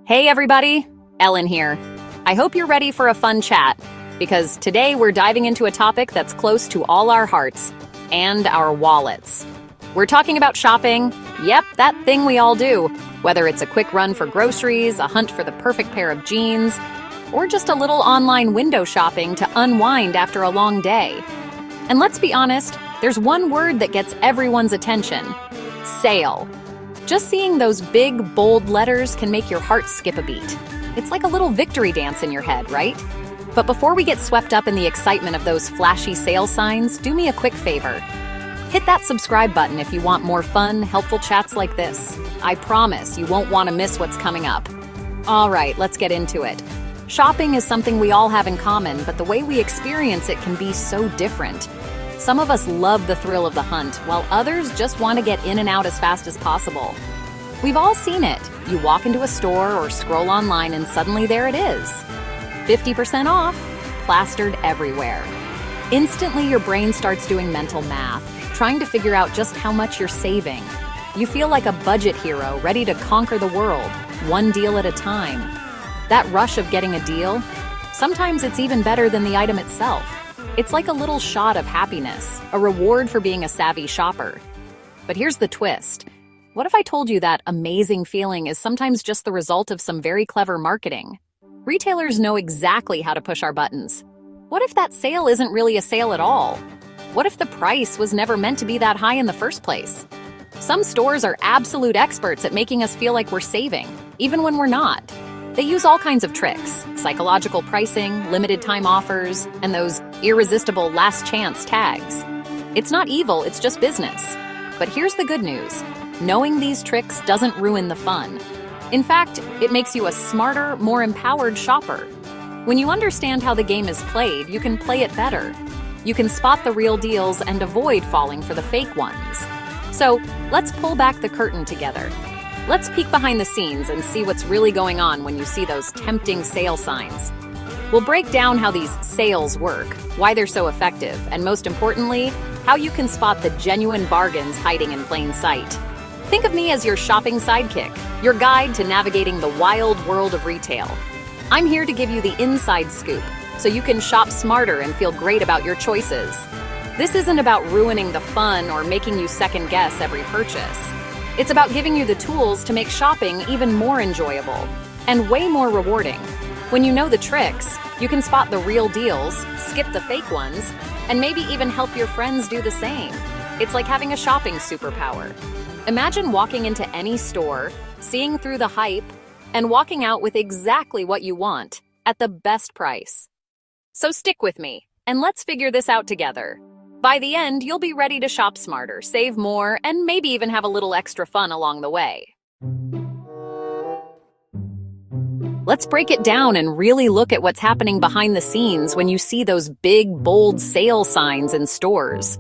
Hey everybody, Ellen here. I hope you're ready for a fun chat, because today we're diving into a topic that's close to all our hearts and our wallets. We're talking about shopping. Yep, that thing we all do, whether it's a quick run for groceries, a hunt for the perfect pair of jeans, or just a little online window shopping to unwind after a long day. And let's be honest, there's one word that gets everyone's attention: sale. Just seeing those big, bold letters can make your heart skip a beat. It's like a little victory dance in your head, right? But before we get swept up in the excitement of those flashy sale signs, do me a quick favor. Hit that subscribe button if you want more fun, helpful chats like this. I promise you won't want to miss what's coming up. All right, let's get into it. Shopping is something we all have in common, but the way we experience it can be so different. Some of us love the thrill of the hunt, while others just want to get in and out as fast as possible. We've all seen it. You walk into a store or scroll online and suddenly there it is. 50% off, plastered everywhere. Instantly, your brain starts doing mental math, trying to figure out just how much you're saving. You feel like a budget hero ready to conquer the world, one deal at a time. That rush of getting a deal, sometimes it's even better than the item itself. It's like a little shot of happiness, a reward for being a savvy shopper. But here's the twist. What if I told you that amazing feeling is sometimes just the result of some very clever marketing? Retailers know exactly how to push our buttons. What if that sale isn't really a sale at all? What if the price was never meant to be that high in the first place? Some stores are absolute experts at making us feel like we're saving, even when we're not. They use all kinds of tricks: psychological pricing, limited time offers, and those irresistible last chance tags. It's not evil, it's just business. But here's the good news. Knowing these tricks doesn't ruin the fun. In fact, it makes you a smarter, more empowered shopper. When you understand how the game is played, you can play it better. You can spot the real deals and avoid falling for the fake ones. So, let's pull back the curtain together. Let's peek behind the scenes and see what's really going on when you see those tempting sale signs. We'll break down how these sales work, why they're so effective, and most importantly, how you can spot the genuine bargains hiding in plain sight. Think of me as your shopping sidekick, your guide to navigating the wild world of retail. I'm here to give you the inside scoop, so you can shop smarter and feel great about your choices. This isn't about ruining the fun or making you second guess every purchase. It's about giving you the tools to make shopping even more enjoyable and way more rewarding. When you know the tricks, you can spot the real deals, skip the fake ones, and maybe even help your friends do the same. It's like having a shopping superpower. Imagine walking into any store, seeing through the hype, and walking out with exactly what you want at the best price. So stick with me, and let's figure this out together. By the end, you'll be ready to shop smarter, save more, and maybe even have a little extra fun along the way. Let's break it down and really look at what's happening behind the scenes when you see those big, bold sale signs in stores.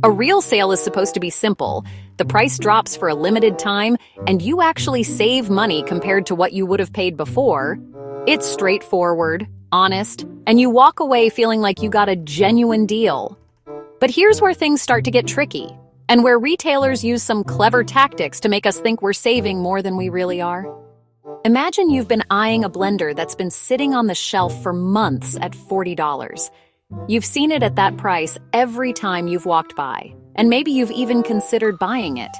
A real sale is supposed to be simple. The price drops for a limited time, and you actually save money compared to what you would have paid before. It's straightforward, honest, and you walk away feeling like you got a genuine deal. But here's where things start to get tricky, and where retailers use some clever tactics to make us think we're saving more than we really are. Imagine you've been eyeing a blender that's been sitting on the shelf for months at $40. You've seen it at that price every time you've walked by, and maybe you've even considered buying it.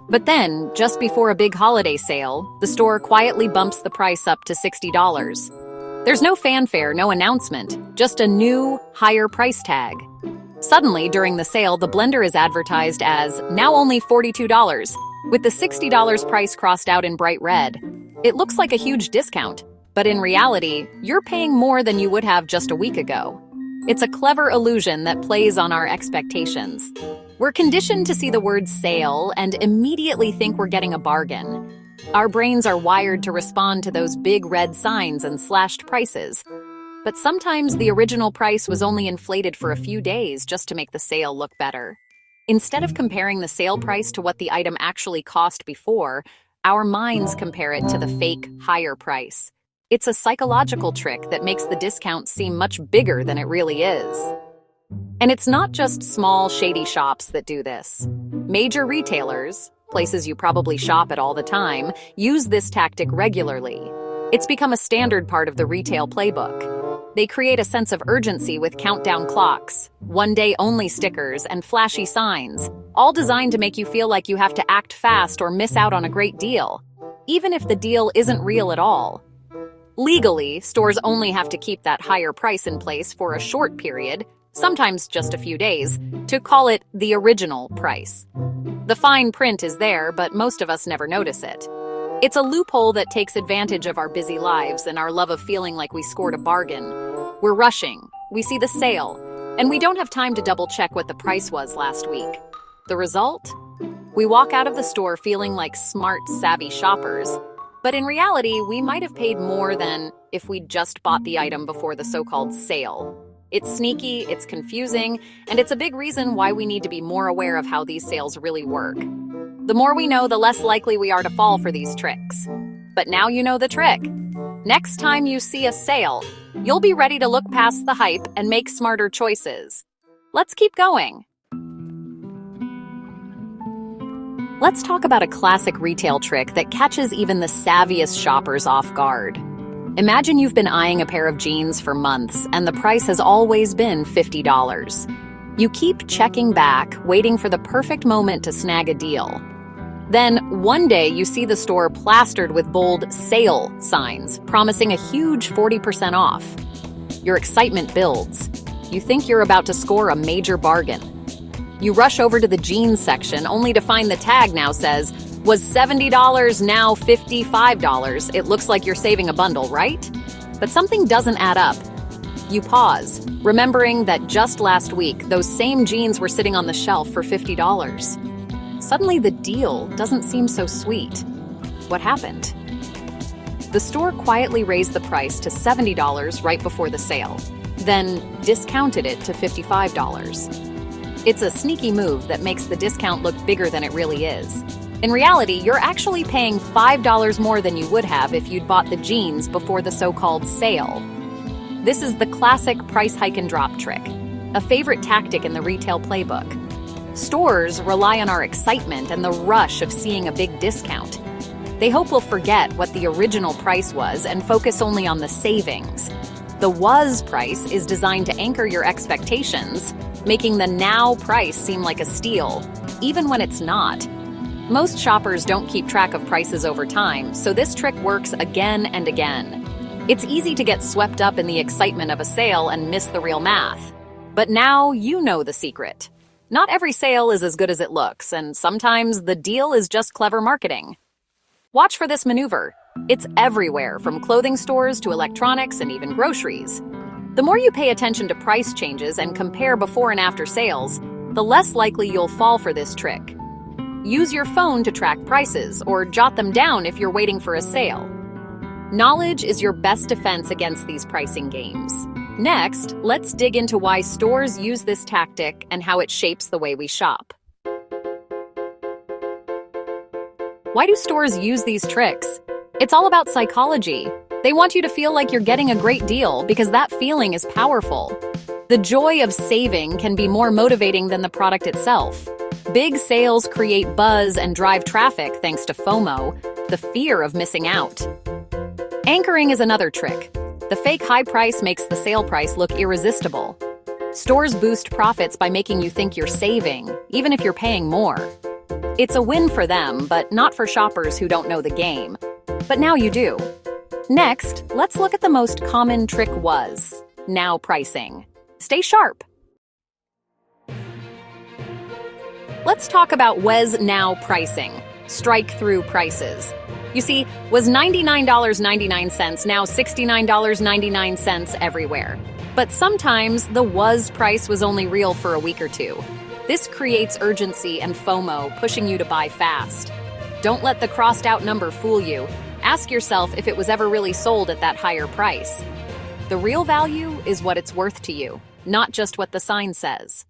But then, just before a big holiday sale, the store quietly bumps the price up to $60. There's no fanfare, no announcement, just a new, higher price tag. Suddenly, during the sale, the blender is advertised as now only $42, with the $60 price crossed out in bright red. It looks like a huge discount, but in reality, you're paying more than you would have just a week ago. It's a clever illusion that plays on our expectations. We're conditioned to see the word sale and immediately think we're getting a bargain. Our brains are wired to respond to those big red signs and slashed prices. But sometimes the original price was only inflated for a few days just to make the sale look better. Instead of comparing the sale price to what the item actually cost before, our minds compare it to the fake, higher price. It's a psychological trick that makes the discount seem much bigger than it really is. And it's not just small, shady shops that do this. Major retailers, places you probably shop at all the time, use this tactic regularly. It's become a standard part of the retail playbook. They create a sense of urgency with countdown clocks, one-day-only stickers, and flashy signs, all designed to make you feel like you have to act fast or miss out on a great deal, even if the deal isn't real at all. Legally, stores only have to keep that higher price in place for a short period, sometimes just a few days, to call it the original price. The fine print is there, but most of us never notice it. It's a loophole that takes advantage of our busy lives and our love of feeling like we scored a bargain. We're rushing, we see the sale, and we don't have time to double-check what the price was last week. The result? We walk out of the store feeling like smart, savvy shoppers, but in reality, we might have paid more than if we'd just bought the item before the so-called sale. It's sneaky, it's confusing, and it's a big reason why we need to be more aware of how these sales really work. The more we know, the less likely we are to fall for these tricks. But now you know the trick. Next time you see a sale, you'll be ready to look past the hype and make smarter choices. Let's keep going. Let's talk about a classic retail trick that catches even the savviest shoppers off guard. Imagine you've been eyeing a pair of jeans for months and the price has always been $50. You keep checking back, waiting for the perfect moment to snag a deal. Then, one day, you see the store plastered with bold sale signs, promising a huge 40% off. Your excitement builds. You think you're about to score a major bargain. You rush over to the jeans section, only to find the tag now says, was $70, now $55. It looks like you're saving a bundle, right? But something doesn't add up. You pause, remembering that just last week, those same jeans were sitting on the shelf for $50. Suddenly, the deal doesn't seem so sweet. What happened? The store quietly raised the price to $70 right before the sale, then discounted it to $55. It's a sneaky move that makes the discount look bigger than it really is. In reality, you're actually paying $5 more than you would have if you'd bought the jeans before the so-called sale. This is the classic price hike and drop trick, a favorite tactic in the retail playbook. Stores rely on our excitement and the rush of seeing a big discount. They hope we'll forget what the original price was and focus only on the savings. The was price is designed to anchor your expectations, making the now price seem like a steal, even when it's not. Most shoppers don't keep track of prices over time, so this trick works again and again. It's easy to get swept up in the excitement of a sale and miss the real math. But now you know the secret. Not every sale is as good as it looks, and sometimes the deal is just clever marketing. Watch for this maneuver. It's everywhere, from clothing stores to electronics and even groceries. The more you pay attention to price changes and compare before and after sales, the less likely you'll fall for this trick. Use your phone to track prices, or jot them down if you're waiting for a sale. Knowledge is your best defense against these pricing games. Next, let's dig into why stores use this tactic and how it shapes the way we shop. Why do stores use these tricks? It's all about psychology. They want you to feel like you're getting a great deal because that feeling is powerful. The joy of saving can be more motivating than the product itself. Big sales create buzz and drive traffic thanks to FOMO, the fear of missing out. Anchoring is another trick. The fake high price makes the sale price look irresistible. Stores boost profits by making you think you're saving, even if you're paying more. It's a win for them, but not for shoppers who don't know the game. But now you do. Next, let's look at the most common trick was now pricing. Stay sharp. Let's talk what was now pricing. Strike-through prices. You see, was $99.99 now $69.99 everywhere. But sometimes the was price was only real for a week or two. This creates urgency and FOMO, pushing you to buy fast. Don't let the crossed-out number fool you. Ask yourself if it was ever really sold at that higher price. The real value is what it's worth to you, not just what the sign says.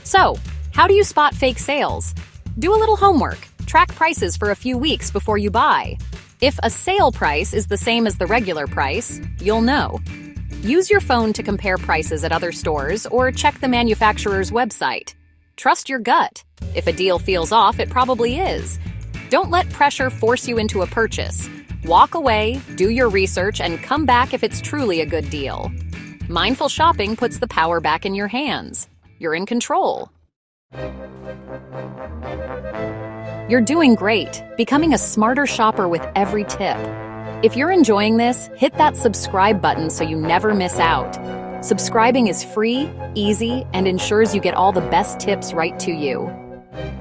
So, how do you spot fake sales? Do a little homework. Track prices for a few weeks before you buy. If a sale price is the same as the regular price, you'll know. Use your phone to compare prices at other stores or check the manufacturer's website. Trust your gut. If a deal feels off, it probably is. Don't let pressure force you into a purchase. Walk away, do your research, and come back if it's truly a good deal. Mindful shopping puts the power back in your hands. You're in control. You're doing great, becoming a smarter shopper with every tip. If you're enjoying this, hit that subscribe button so you never miss out. Subscribing is free, easy, and ensures you get all the best tips right to you.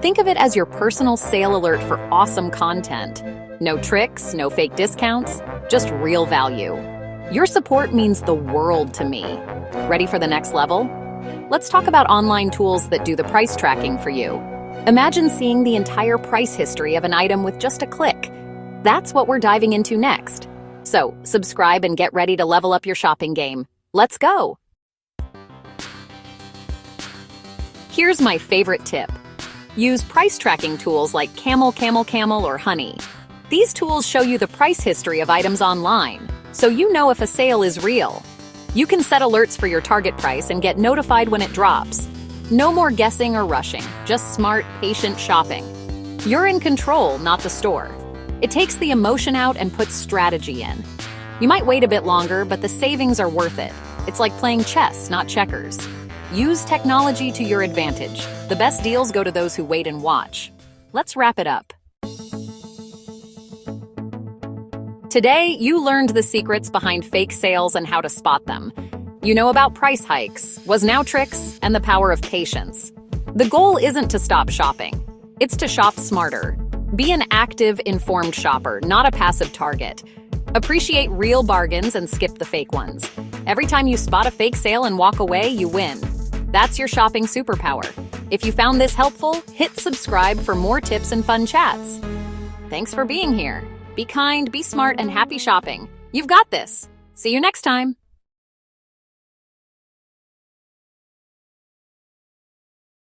Think of it as your personal sale alert for awesome content. No tricks, no fake discounts, just real value. Your support means the world to me. Ready for the next level? Let's talk about online tools that do the price tracking for you. Imagine seeing the entire price history of an item with just a click. That's what we're diving into next. So, subscribe and get ready to level up your shopping game. Let's go! Here's my favorite tip. Use price tracking tools like Camel, or Honey. These tools show you the price history of items online, so you know if a sale is real. You can set alerts for your target price and get notified when it drops. No more guessing or rushing, just smart, patient shopping. You're in control, not the store. It takes the emotion out and puts strategy in. You might wait a bit longer, but the savings are worth it. It's like playing chess, not checkers. Use technology to your advantage. The best deals go to those who wait and watch. Let's wrap it up. Today, you learned the secrets behind fake sales and how to spot them. You know about price hikes, was now tricks, and the power of patience. The goal isn't to stop shopping. It's to shop smarter. Be an active, informed shopper, not a passive target. Appreciate real bargains and skip the fake ones. Every time you spot a fake sale and walk away, you win. That's your shopping superpower. If you found this helpful, hit subscribe for more tips and fun chats. Thanks for being here. Be kind, be smart, and happy shopping. You've got this. See you next time.